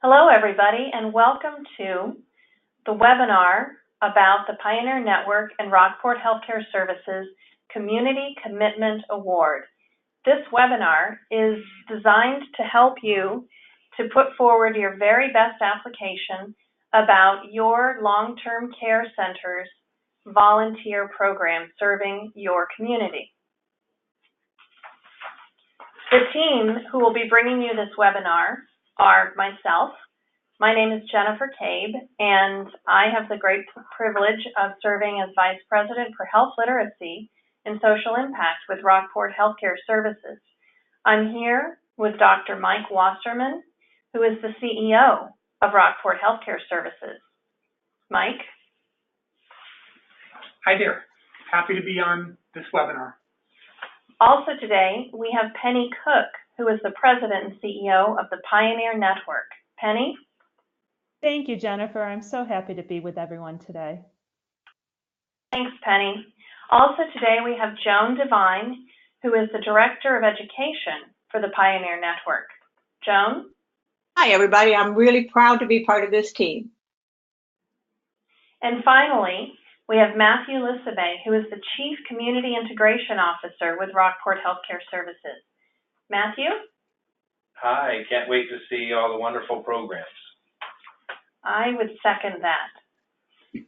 Hello, everybody, and welcome to the webinar about the Pioneer Network and Rockport Healthcare Services Community Commitment Award. This webinar is designed to help you to put forward your very best application about your long-term care center's volunteer program serving your community. The team who will be bringing you this webinar are myself. My name is Jennifer Cabe, and I have the great privilege of serving as Vice President for Health Literacy and Social Impact with Rockport Healthcare Services. I'm here with Dr. Mike Wasserman, who is the CEO of Rockport Healthcare Services. Mike? Hi there. Happy to be on this webinar. Also today, we have Penny Cook, who is the President and CEO of the Pioneer Network. Penny? Thank you, Jennifer. I'm so happy to be with everyone today. Thanks, Penny. Also today, we have Joan Devine, who is the Director of Education for the Pioneer Network. Joan? Hi, everybody. I'm really proud to be part of this team. And finally, we have Matthew Lissabe, who is the Chief Community Integration Officer with Rockport Healthcare Services. Matthew? Hi, can't wait to see all the wonderful programs. I would second that.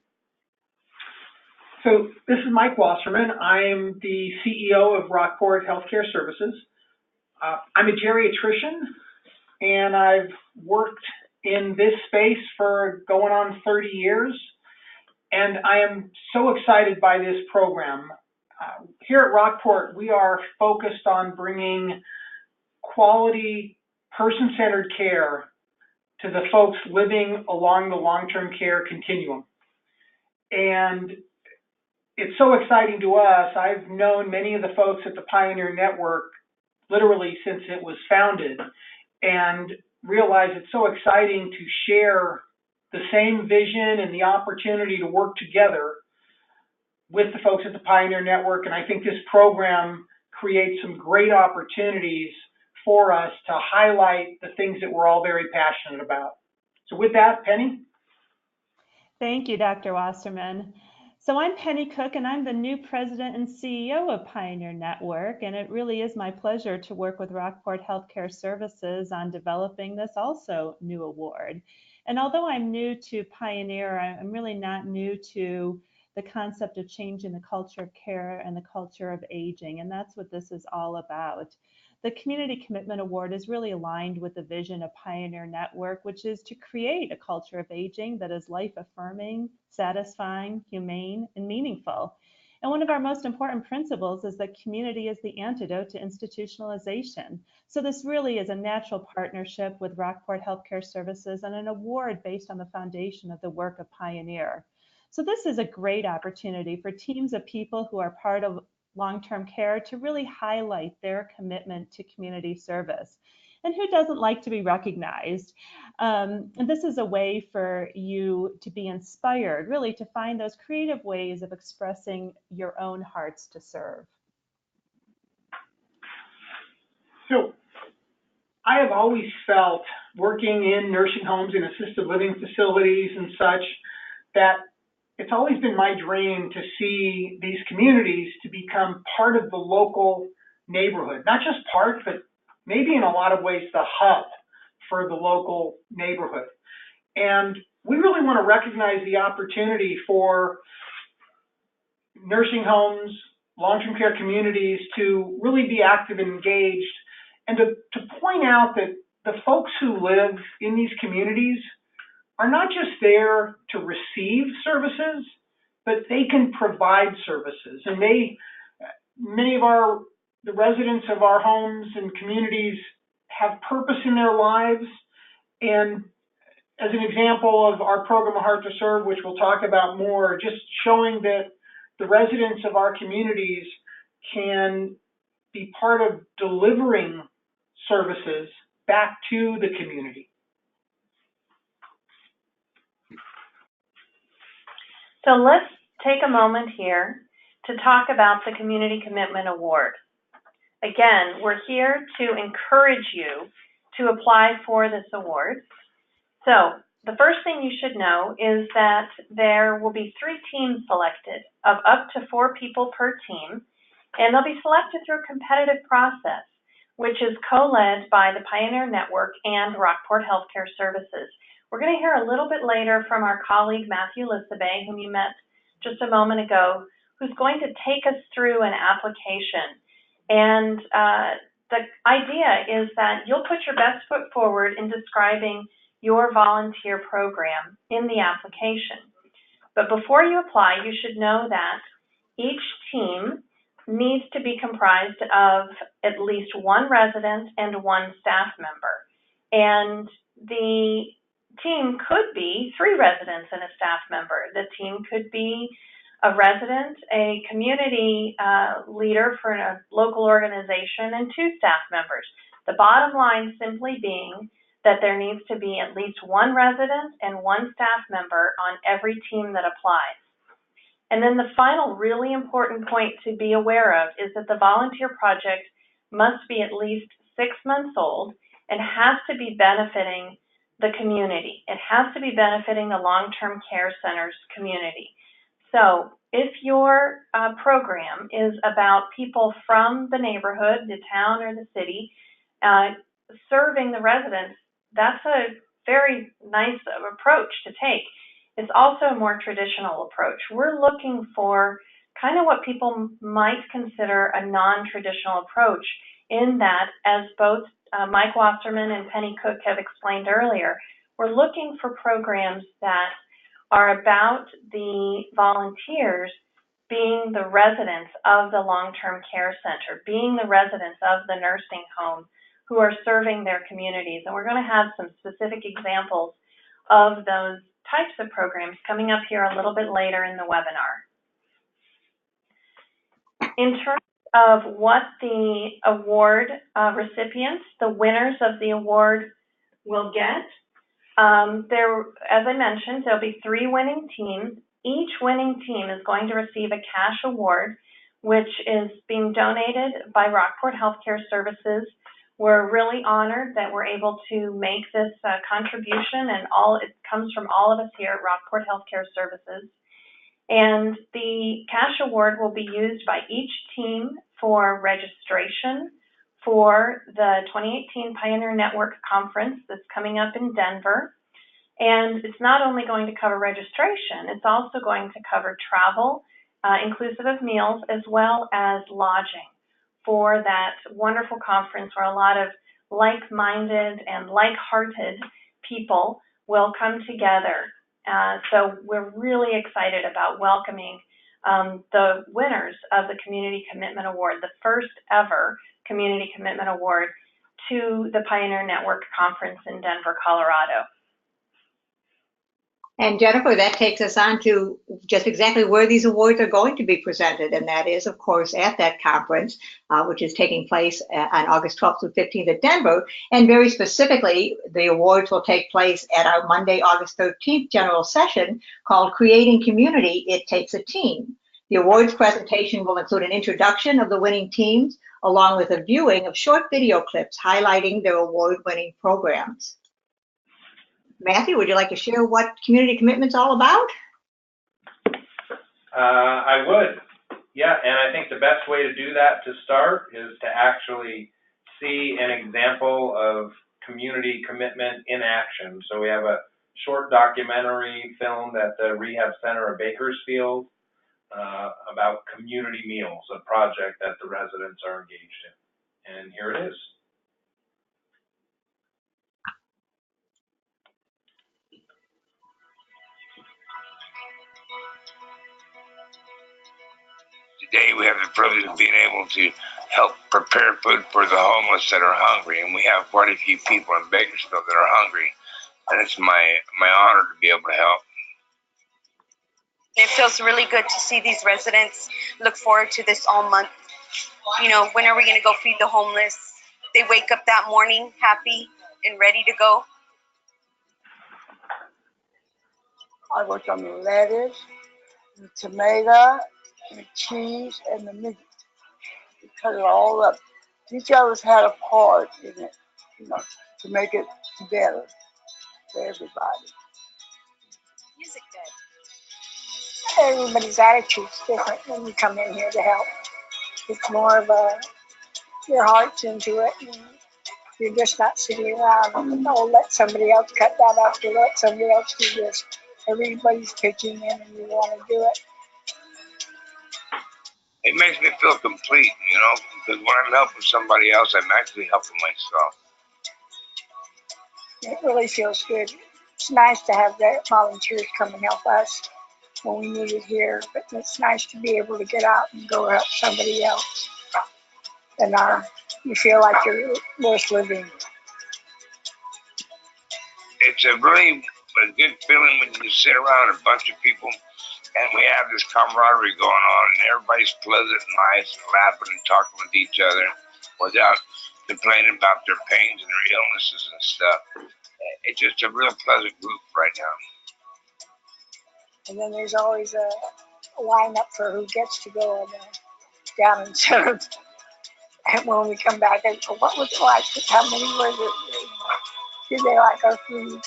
So this is Mike Wasserman. I'm the CEO of Rockport Healthcare Services. I'm a geriatrician, and I've worked in this space for going on 30 years. And I am so excited by this program. Here at Rockport, we are focused on bringing quality, person-centered care to the folks living along the long-term care continuum. And it's so exciting to us. I've known many of the folks at the Pioneer Network literally since it was founded, and realize it's so exciting to share the same vision and the opportunity to work together with the folks at the Pioneer Network. And I think this program creates some great opportunities for us to highlight the things that we're all very passionate about. So with that, Penny? Thank you, Dr. Wasserman. So I'm Penny Cook, and I'm the new President and CEO of Pioneer Network, and it really is my pleasure to work with Rockport Healthcare Services on developing this also new award. And although I'm new to Pioneer, I'm really not new to the concept of changing the culture of care and the culture of aging, and that's what this is all about. The Community Commitment Award is really aligned with the vision of Pioneer Network, which is to create a culture of aging that is life-affirming, satisfying, humane, and meaningful. And one of our most important principles is that community is the antidote to institutionalization. So this really is a natural partnership with Rockport Healthcare Services and an award based on the foundation of the work of Pioneer. So this is a great opportunity for teams of people who are part of long-term care to really highlight their commitment to community service. And who doesn't like to be recognized? And this is a way for you to be inspired, really to find those creative ways of expressing your own hearts to serve. So I have always felt, working in nursing homes and assisted living facilities and such, that it's always been my dream to see these communities to become part of the local neighborhood. Not just part, but maybe in a lot of ways the hub for the local neighborhood. And we really want to recognize the opportunity for nursing homes, long-term care communities to really be active and engaged, and to point out that the folks who live in these communities are not just there to receive services, but they can provide services. And many of the residents of our homes and communities have purpose in their lives. And as an example of our program, A Heart to Serve, which we'll talk about more, just showing that the residents of our communities can be part of delivering services back to the community. So let's take a moment here to talk about the Community Commitment Award. Again, we're here to encourage you to apply for this award. So the first thing you should know is that there will be 3 teams selected of up to 4 people per team, and they'll be selected through a competitive process, which is co-led by the Pioneer Network and Rockport Healthcare Services. We're going to hear a little bit later from our colleague Matthew Lissabe, whom you met just a moment ago, who's going to take us through an application. And the idea is that you'll put your best foot forward in describing your volunteer program in the application. But before you apply, you should know that each team needs to be comprised of at least 1 resident and 1 staff member. And the team could be 3 residents and a staff member. The team could be a resident, a community leader for a local organization, and 2 staff members. The bottom line simply being that there needs to be at least 1 resident and 1 staff member on every team that applies. And then the final really important point to be aware of is that the volunteer project must be at least 6 months old and has to be benefiting the community. It has to be benefiting the long-term care center's community. So if your program is about people from the neighborhood, the town, or the city, serving the residents, that's a very nice approach to take. It's also a more traditional approach. We're looking for kind of what people might consider a non-traditional approach, in that, as both Mike Wasserman and Penny Cook have explained earlier, we're looking for programs that are about the volunteers being the residents of the long-term care center, being the residents of the nursing home who are serving their communities. And we're going to have some specific examples of those types of programs coming up here a little bit later in the webinar. In terms of what the award recipients, the winners of the award, will get, as I mentioned, there'll be 3 winning teams. Each winning team is going to receive a cash award, which is being donated by Rockport Healthcare Services. We're really honored that we're able to make this contribution, and it comes from all of us here at Rockport Healthcare Services. And the cash award will be used by each team for registration for the 2018 Pioneer Network Conference that's coming up in Denver. And it's not only going to cover registration, it's also going to cover travel, inclusive of meals, as well as lodging for that wonderful conference where a lot of like-minded and like-hearted people will come together. So we're really excited about welcoming the winners of the Community Commitment Award, the first ever Community Commitment Award, to the Pioneer Network Conference in Denver, Colorado. And Jennifer, that takes us on to just exactly where these awards are going to be presented. And that is, of course, at that conference, which is taking place on August 12th through 15th at Denver. And very specifically, the awards will take place at our Monday, August 13th general session called Creating Community, It Takes a Team. The awards presentation will include an introduction of the winning teams, along with a viewing of short video clips highlighting their award-winning programs. Matthew, would you like to share what Community Commitment's all about? I would. Yeah, and I think the best way to do that to start is to actually see an example of community commitment in action. So we have a short documentary filmed at the Rehab Center of Bakersfield about community meals, a project that the residents are engaged in. And here it is. Today we have the privilege of being able to help prepare food for the homeless that are hungry, and we have quite a few people in Bakersfield that are hungry, and it's my honor to be able to help. It feels really good to see these residents look forward to this all month. You know, when are we going to go feed the homeless? They wake up that morning happy and ready to go. I worked on the lettuce, the tomato, the cheese, and the meat. We cut it all up. Each of us had a part in it, you know, to make it together. for everybody. Music good. Everybody's attitude's different when you come in here to help. It's more of your heart's into it. And you're just not sitting around and, oh, let somebody else cut that up or let somebody else do this. Everybody's pitching in and you want to do it. It makes me feel complete, you know, because when I'm helping somebody else, I'm actually helping myself. It really feels good. It's nice to have the volunteers come and help us when we need it here, but it's nice to be able to get out and go help somebody else. And you feel like you're worth living. It's a really good feeling when you sit around a bunch of people and we have this camaraderie going on and everybody's pleasant and nice and laughing and talking with each other without complaining about their pains and their illnesses and stuff. It's just a real pleasant group right now. And then there's always a lineup for who gets to go down and serve. And when we come back, I go, what was it like? How many were there? Did they like our food?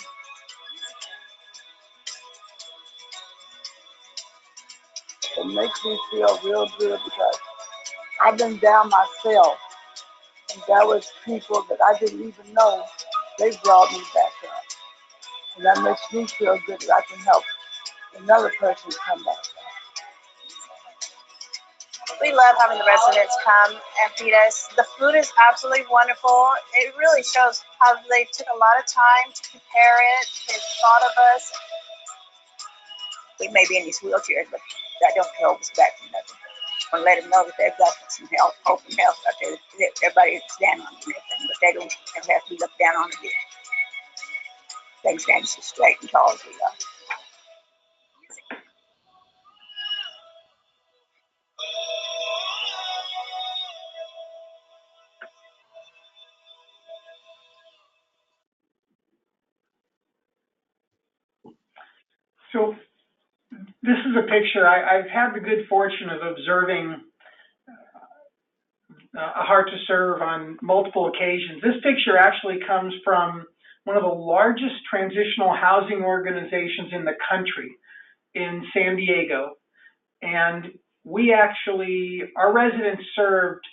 It makes me feel real good because I've been down myself, and there was people that I didn't even know. They brought me back up, and that makes me feel good that I can help another person come back up. We love having the residents come and feed us. The food is absolutely wonderful. It really shows how they took a lot of time to prepare it. They thought of us. We may be in these wheelchairs, but that don't hold us back from nothing. I want to let them know that they've got some help, hope and help out there. Everybody stand on everything, but they don't have to look down on it. They can stand as straight and tall as we are. So this is a picture. I've had the good fortune of observing a Heart to Serve on multiple occasions. This picture actually comes from one of the largest transitional housing organizations in the country in San Diego. And our residents served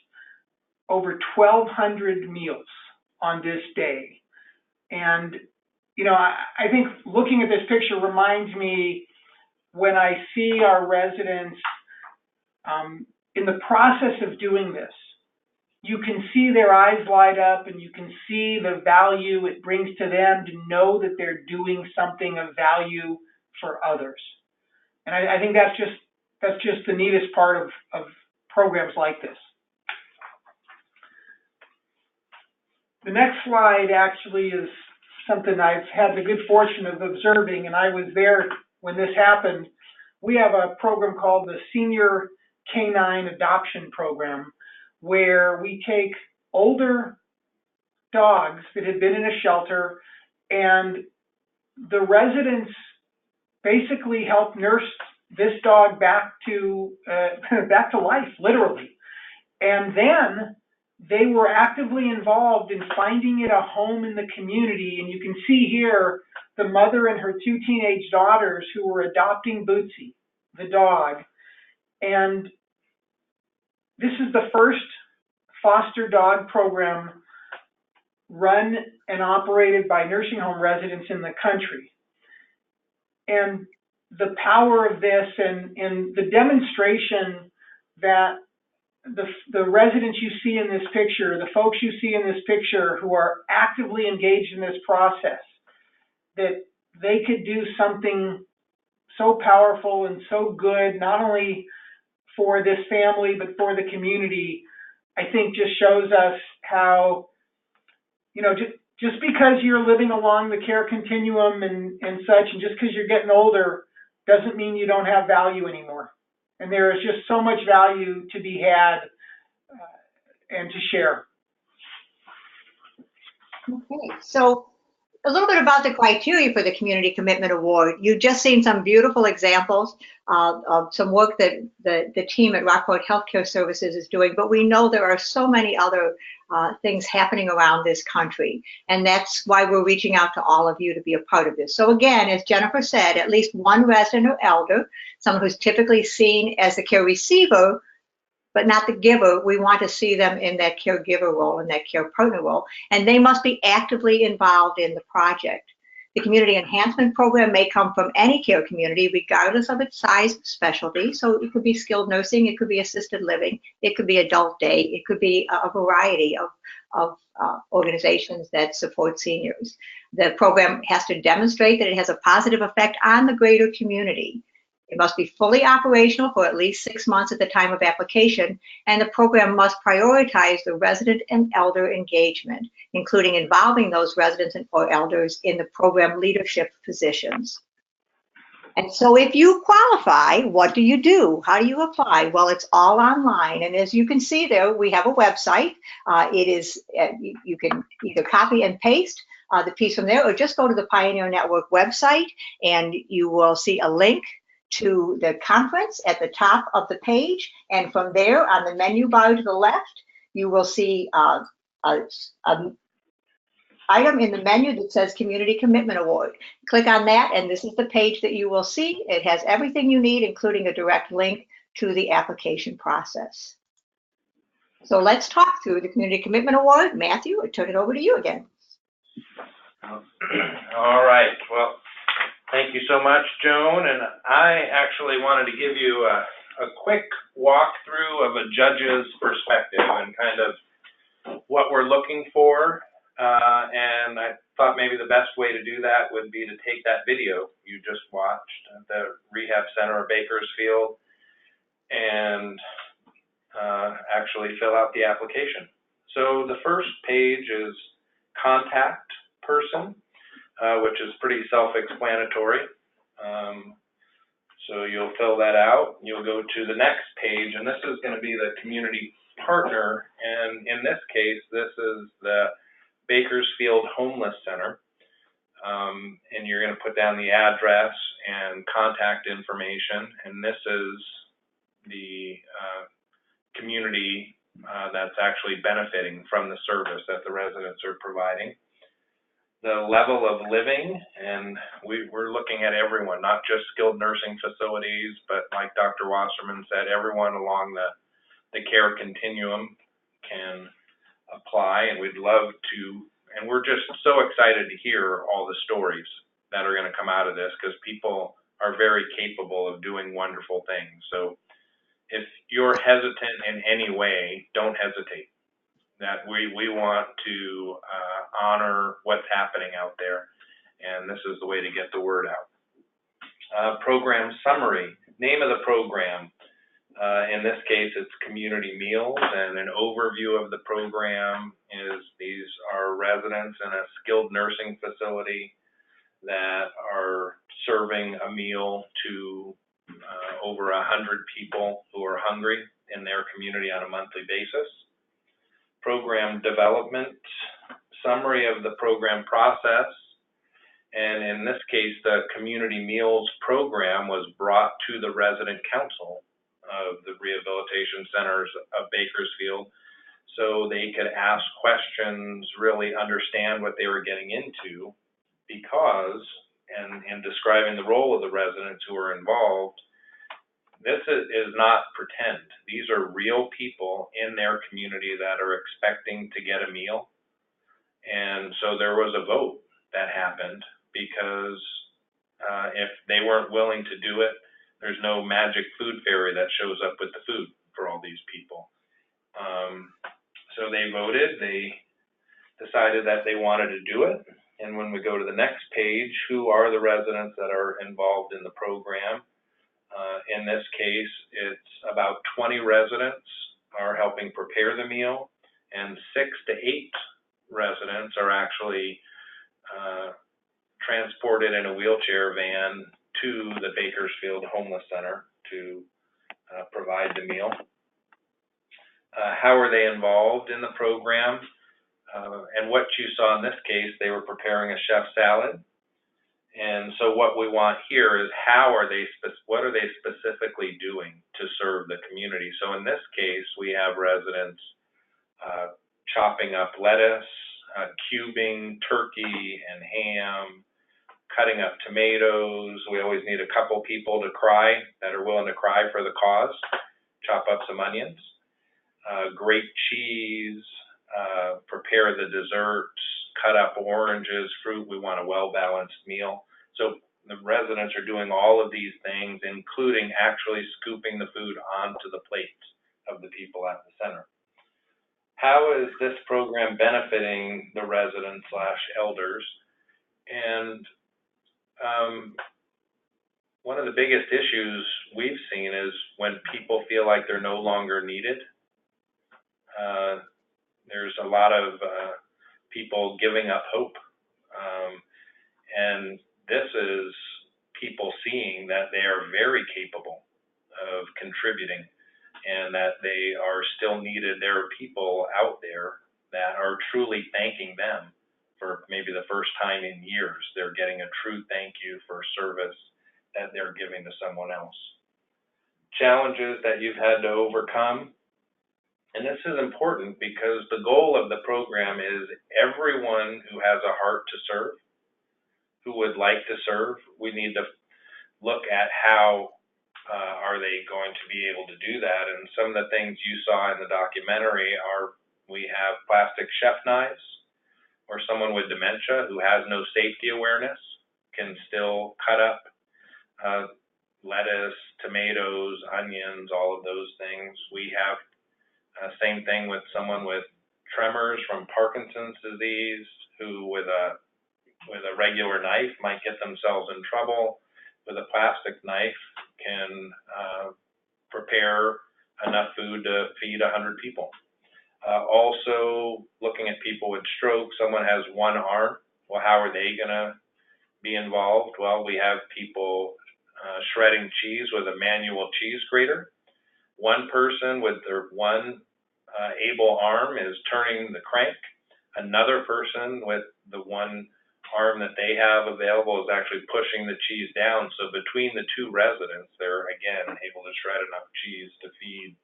over 1,200 meals on this day. And, you know, I think looking at this picture reminds me when I see our residents in the process of doing this, you can see their eyes light up and you can see the value it brings to them to know that they're doing something of value for others. And I think that's just the neatest part of programs like this. The next slide actually is something I've had the good fortune of observing, and I was there when this happened. We have a program called the Senior Canine Adoption Program, where we take older dogs that had been in a shelter, and the residents basically help nurse this dog back to life, literally. And then they were actively involved in finding it a home in the community. And you can see here the mother and her two teenage daughters who were adopting Bootsy, the dog. And this is the first foster dog program run and operated by nursing home residents in the country. And the power of this and the demonstration that the residents you see in this picture, the folks you see in this picture who are actively engaged in this process, that they could do something so powerful and so good, not only for this family, but for the community, I think just shows us how, you know, just because you're living along the care continuum and such, and just because you're getting older, doesn't mean you don't have value anymore. And there is just so much value to be had and to share. Okay, so A little bit about the criteria for the Community Commitment Award. You've just seen some beautiful examples of some work that the team at Rockport Healthcare Services is doing, but we know there are so many other things happening around this country, and that's why we're reaching out to all of you to be a part of this. So again, as Jennifer said, at least one resident or elder, someone who's typically seen as the care receiver, but not the giver. We want to see them in that caregiver role and that care partner role, and they must be actively involved in the project. The community enhancement program may come from any care community, regardless of its size or specialty. So it could be skilled nursing, it could be assisted living, it could be adult day, it could be a variety of organizations that support seniors. The program has to demonstrate that it has a positive effect on the greater community. It must be fully operational for at least 6 months at the time of application, and the program must prioritize the resident and elder engagement, including involving those residents or elders in the program leadership positions. And so if you qualify, what do you do? How do you apply? Well, it's all online. And as you can see there, we have a website. You can either copy and paste the piece from there, or just go to the Pioneer Network website and you will see a link to the conference at the top of the page, and from there on the menu bar to the left, you will see an item in the menu that says Community Commitment Award. Click on that, and this is the page that you will see. It has everything you need, including a direct link to the application process. So let's talk through the Community Commitment Award. Matthew, I turn it over to you again. All right. Well, thank you so much, Joan. And I actually wanted to give you a quick walkthrough of a judge's perspective and kind of what we're looking for. And I thought maybe the best way to do that would be to take that video you just watched at the Rehab Center of Bakersfield and actually fill out the application. So the first page is contact person, which is pretty self-explanatory. So you'll fill that out. You'll go to the next page, and this is going to be the community partner. And in this case, this is the Bakersfield Homeless Center. And you're going to put down the address and contact information. And this is the community that's actually benefiting from the service that the residents are providing. The level of living, and we're looking at everyone, not just skilled nursing facilities, but like Dr. Wasserman said, everyone along the care continuum can apply, and we'd love to, and we're just so excited to hear all the stories that are going to come out of this, because people are very capable of doing wonderful things. So if you're hesitant in any way, don't hesitate. That we want to honor what's happening out there, and this is the way to get the word out. Program summary, name of the program. In this case, it's Community Meals, and an overview of the program is these are residents in a skilled nursing facility that are serving a meal to over 100 people who are hungry in their community on a monthly basis. Program development, summary of the program process, and in this case, the Community Meals program was brought to the resident council of the Rehabilitation Centers of Bakersfield so they could ask questions, really understand what they were getting into, because, and in describing the role of the residents who are involved, this is not pretend. These are real people in their community that are expecting to get a meal. And so there was a vote that happened, because if they weren't willing to do it, there's no magic food fairy that shows up with the food for all these people. So they voted, they decided that they wanted to do it. And when we go to the next page, who are the residents that are involved in the program? In this case, it's about 20 residents are helping prepare the meal, and 6 to 8 residents are actually transported in a wheelchair van to the Bakersfield Homeless Center to provide the meal. How are they involved in the program? And what you saw in this case, they were preparing a chef salad. And so what we want here is what are they specifically doing to serve the community? So in this case, we have residents chopping up lettuce, cubing turkey and ham, cutting up tomatoes. We always need a couple people to cry, that are willing to cry for the cause. Chop up some onions, grate cheese, prepare the desserts, cut up oranges, fruit. We want a well-balanced meal. So the residents are doing all of these things, including actually scooping the food onto the plates of the people at the center. How is this program benefiting the residents/elders? And one of the biggest issues we've seen is when people feel like they're no longer needed. There's a lot of people giving up hope. And this is people seeing that they are very capable of contributing and that they are still needed. There are people out there that are truly thanking them for maybe the first time in years. They're getting a true thank you for service that they're giving to someone else. Challenges that you've had to overcome. And this is important because the goal of the program is everyone who has a heart to serve, who would like to serve, we need to look at how are they going to be able to do that. And some of the things you saw in the documentary are, we have plastic chef knives, or someone with dementia who has no safety awareness can still cut up lettuce, tomatoes, onions, all of those things. We have same thing with someone with tremors from Parkinson's disease, who with a regular knife might get themselves in trouble. With a plastic knife can prepare enough food to feed 100 people. Also looking at people with stroke, someone has one arm. Well, how are they gonna be involved? Well, we have people shredding cheese with a manual cheese grater. One person with their one able arm is turning the crank. Another person with the one arm that they have available is actually pushing the cheese down. So between the two residents, they're again able to shred enough cheese to feed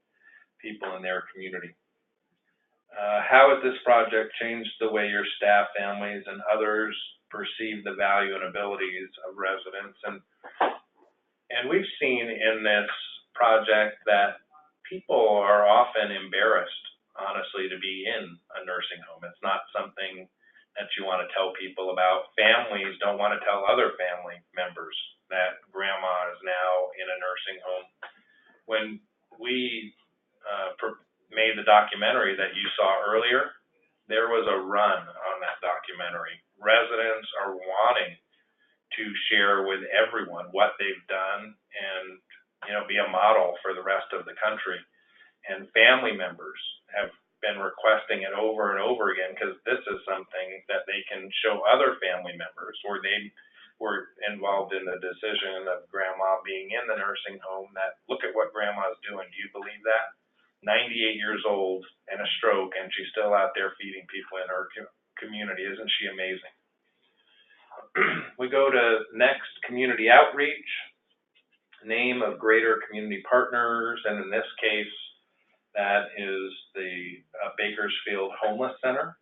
people in their community. How has this project changed the way your staff, families, and others perceive the value and abilities of residents? And we've seen in this project that people are often embarrassed, honestly, to be in a nursing home. It's not something that you want to tell people about. Families don't want to tell other family members that grandma is now in a nursing home. When we made the documentary that you saw earlier, there was a run on that documentary. Residents are wanting to share with everyone what they've done and, you know, be a model for the rest of the country. And family members have been requesting it over and over again because this is something that they can show other family members, or they were involved in the decision of grandma being in the nursing home, that look at what grandma's doing. Do you believe that? 98 years old and a stroke, and she's still out there feeding people in her community. Isn't she amazing? We go to next, community outreach, name of greater community partners, and in this case, that is the Bakersfield Homeless Center.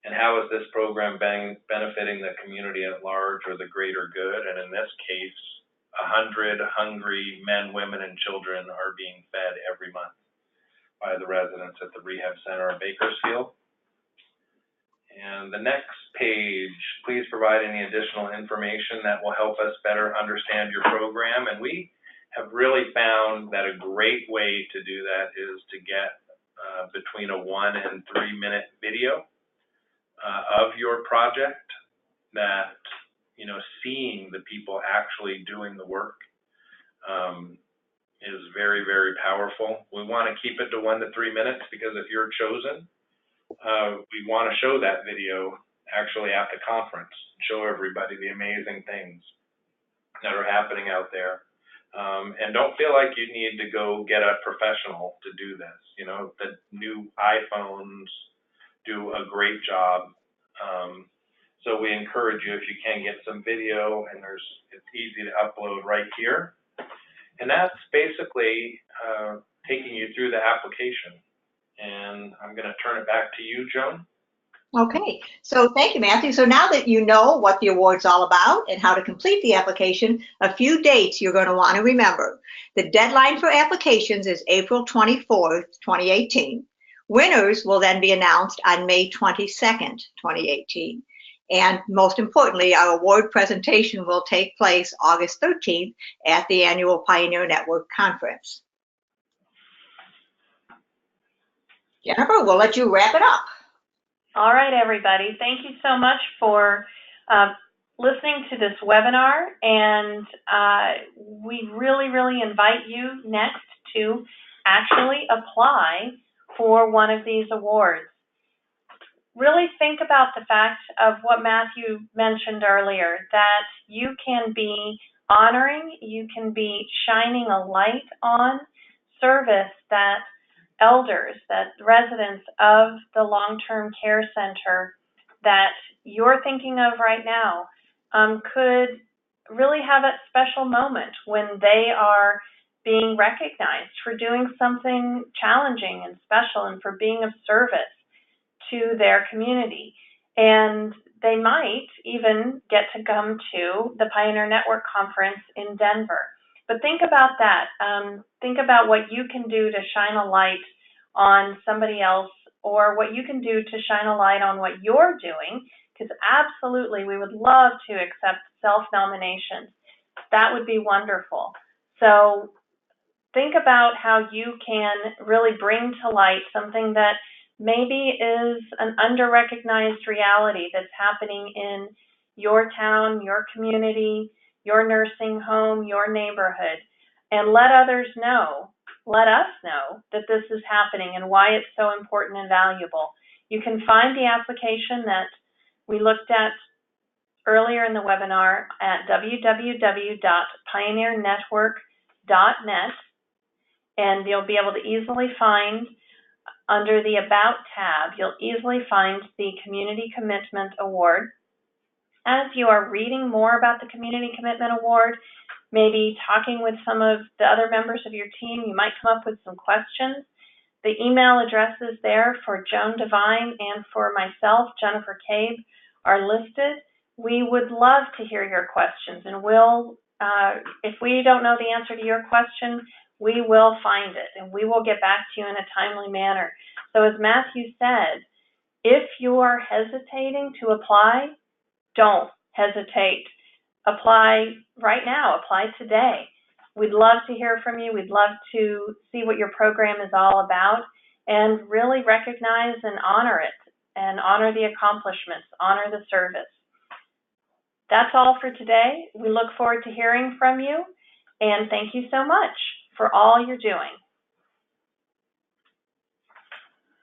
And how is this program benefiting the community at large, or the greater good? And in this case, 100 hungry men, women, and children are being fed every month by the residents at the rehab center in Bakersfield. And the next page, please provide any additional information that will help us better understand your program. And we have really found that a great way to do that is to get between a 1 and 3 minute video of your project, that, you know, seeing the people actually doing the work is very, very powerful. We want to keep it to 1 to 3 minutes because if you're chosen, we want to show that video actually at the conference, show everybody the amazing things that are happening out there. And don't feel like you need to go get a professional to do this. You know, the new iPhones do a great job. So we encourage you, if you can, get some video, and it's easy to upload right here. And that's basically taking you through the application. And I'm going to turn it back to you, Joan. Okay, so thank you, Matthew. So now that you know what the award's all about and how to complete the application, a few dates you're going to want to remember. The deadline for applications is April 24th, 2018. Winners will then be announced on May 22nd, 2018. And most importantly, our award presentation will take place August 13th at the annual Pioneer Network Conference. Jennifer, we'll let you wrap it up. All right, everybody. Thank you so much for listening to this webinar. And we really, really invite you next to actually apply for one of these awards. Really think about the fact of what Matthew mentioned earlier, that you can be honoring, you can be shining a light on service that elders, that residents of the long-term care center that you're thinking of right now could really have a special moment when they are being recognized for doing something challenging and special and for being of service to their community. And they might even get to come to the Pioneer Network Conference in Denver. But think about that. Think about what you can do to shine a light on somebody else, or what you can do to shine a light on what you're doing, because absolutely we would love to accept self-nominations. That would be wonderful. So think about how you can really bring to light something that maybe is an under-recognized reality that's happening in your town, your community, your nursing home, your neighborhood, and let others know, let us know that this is happening and why it's so important and valuable. You can find the application that we looked at earlier in the webinar at www.pioneernetwork.net, and you'll be able to easily find, under the About tab, you'll easily find the Community Commitment Award. As you are reading more about the Community Commitment Award, maybe talking with some of the other members of your team, you might come up with some questions. The email addresses there for Joan Devine and for myself, Jennifer Cabe, are listed. We would love to hear your questions, and we'll, if we don't know the answer to your question, we will find it, and we will get back to you in a timely manner. So as Matthew said, if you are hesitating to apply, don't hesitate. Apply right now. Apply today. We'd love to hear from you. We'd love to see what your program is all about and really recognize and honor it, and honor the accomplishments, honor the service. That's all for today. We look forward to hearing from you, and thank you so much for all you're doing.